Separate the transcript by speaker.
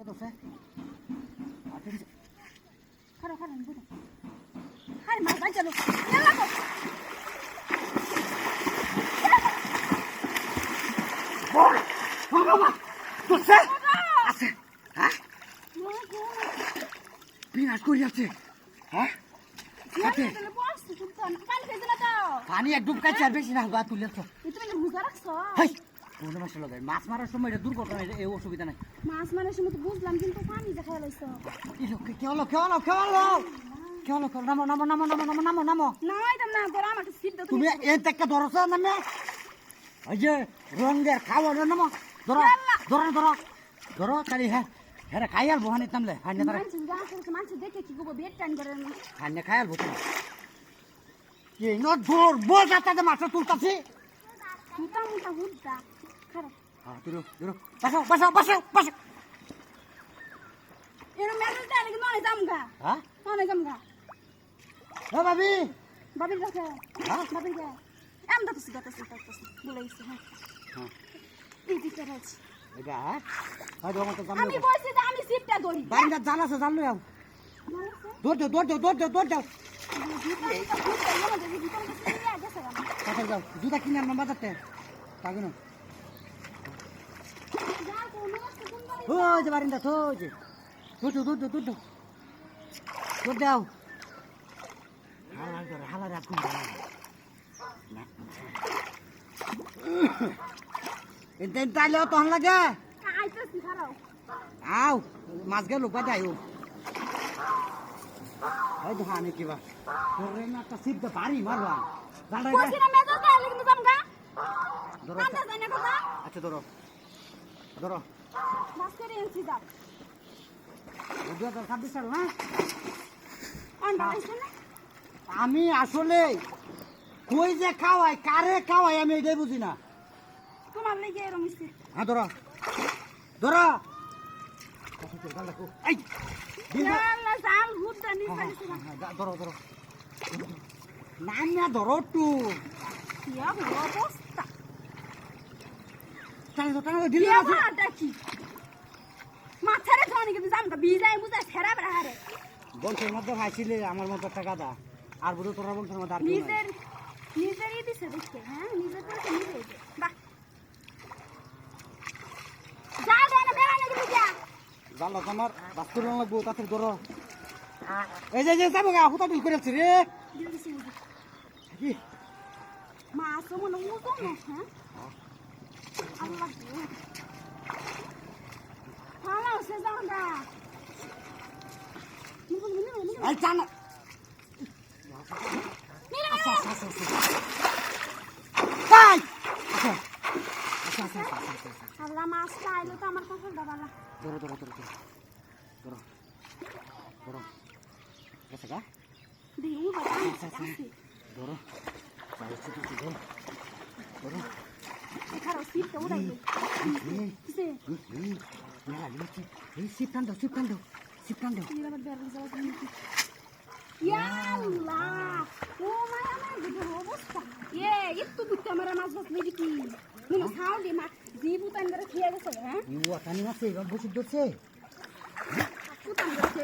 Speaker 1: ধরছে
Speaker 2: খারাপ খারাপ বুঝো হাই মাছ বাই চলো না লাগো
Speaker 1: বল বাবা ধরছে আছে হ্যাঁ বিনাশ করি আছে হ্যাঁ
Speaker 2: আতে
Speaker 1: পানি এক ডুব কাছে আর বেশি না বা তুলে তো
Speaker 2: তুমি রোজা রাখছো
Speaker 1: হাই কোন মাছ লাগে মাছ মারার সময় এটা দুর্ঘটনা এই অসুবিধা নাই
Speaker 2: মাছ মারার সময় তো বুঝলাম কিন্তু পানি দেখা লাইছো
Speaker 1: কি লোক কি হলো নামো
Speaker 2: নামাইতাম না তোরা আমাকে সিট দাও
Speaker 1: তুমি এই থেকে ধরছ নামে ওই যে রঙের খাওয়া নামো ধরো কালি হ্যাঁ হ্যাঁ খাইয়াল বহানি তামলে হান্নে তারা
Speaker 2: মানুষ দেখে কি গো বেড টাইম করে
Speaker 1: হান্নে খাইয়াল বতো কি ন দূর বল যাতে মাছ তুলতাছি
Speaker 2: মুটা মুটা হুদ্দা খারাপ
Speaker 1: হ্যাঁ দূর বাসা
Speaker 2: এর মেসেজ দেয় নাকি নয় জামগা
Speaker 1: হ্যাঁ
Speaker 2: নয় জামগা
Speaker 1: ও ভাবি
Speaker 2: বাবির কাছে
Speaker 1: হ্যাঁ
Speaker 2: বাবির কাছে এম দাও তো বলেইছে হ্যাঁ
Speaker 1: হ্যাঁ
Speaker 2: এই দিতে আছে
Speaker 1: এটা হয়তো আমার তো
Speaker 2: আমি বলছি যে আমি সিটটা ধরি
Speaker 1: বাইন্দা জানাছে জানলো যাও দৌড় যাও কাছে যাও জুতা কিনে আনলাম বাজারতে তাকে না ও যে বারিন্দা তো যে দৌড় দাও হালা রাখুন এতেন তাইলেও তখন লাগে আও মাছ গেল বাদে আইও এই দেখা আমি কিবা তোরে না একটা সিদ্ধ বাড়ি মারবা দাঁড়াই
Speaker 2: কইছি না মেজাজ দেয় কিন্তু জামগা
Speaker 1: ধরো
Speaker 2: কান্দা যায় না কথা
Speaker 1: আচ্ছা ধরো
Speaker 2: মাছ করে এনেছি দাও
Speaker 1: 2026 সাল না
Speaker 2: আন্ডা আইছে না
Speaker 1: আমি আসলে কই যে খাওয়াই কারে খাওয়াই আমি এটাই বুঝি না
Speaker 2: তোমার লেগে এরকম ইচ্ছে
Speaker 1: হ্যাঁ ধরো এই
Speaker 2: আল্লাহ জাল হুদ্দা নি পাইছে না
Speaker 1: ধরো না ধরো একটু
Speaker 2: ইয়া অবস্থা
Speaker 1: টানো দিলে
Speaker 2: ইয়া বাটা কি মাথারে ধনি কিন্তু জামগা বিজাই বুঝা ফেরা বেড়ারে
Speaker 1: বংশের মধ্যে ভাইছিলে আমার মতো টাকা দা আর বুঝো তোরা বংশের মধ্যে আর কেউ নাই।
Speaker 2: নিজেরই দিছে দেখতে হ্যাঁ নিজের পয়সা নিজে দিছে বাহ যা দেন বেড়া নাকি বুঝা
Speaker 1: জানো তোমার বাস্তুর লাগবো তাতে ধরো এই যে যাবো গা হুতা ডিল করেছি রে
Speaker 2: দিছি
Speaker 1: কি
Speaker 2: মাছ মনে উঠো না হ্যাঁ আল্লাহ ভালো সে জামগা
Speaker 1: এই জানা
Speaker 2: নিরে
Speaker 1: কাই
Speaker 2: আল্লাহ মাছ খাইলো তো আমার কাছে দাবালা
Speaker 1: ধরো গেছে গা
Speaker 2: দিউ বাবা আছে
Speaker 1: ধরো
Speaker 2: খারাপ সিটটা উড়াই দে কিসে
Speaker 1: এই সিপ টান দাও
Speaker 2: নিরে বাবা বের যাও তুমি ইয়া আল্লাহ ও মায়া মায়া দেখো অবস্থা একটু বুঝতে আমার মাছ বাস নেই কি তুমি খাও দি মা জিবু তান করে খেয়ে গেছে হ্যাঁ
Speaker 1: ইউ আটানি আছে এবার বসে ধরছে
Speaker 2: কুতান গেছে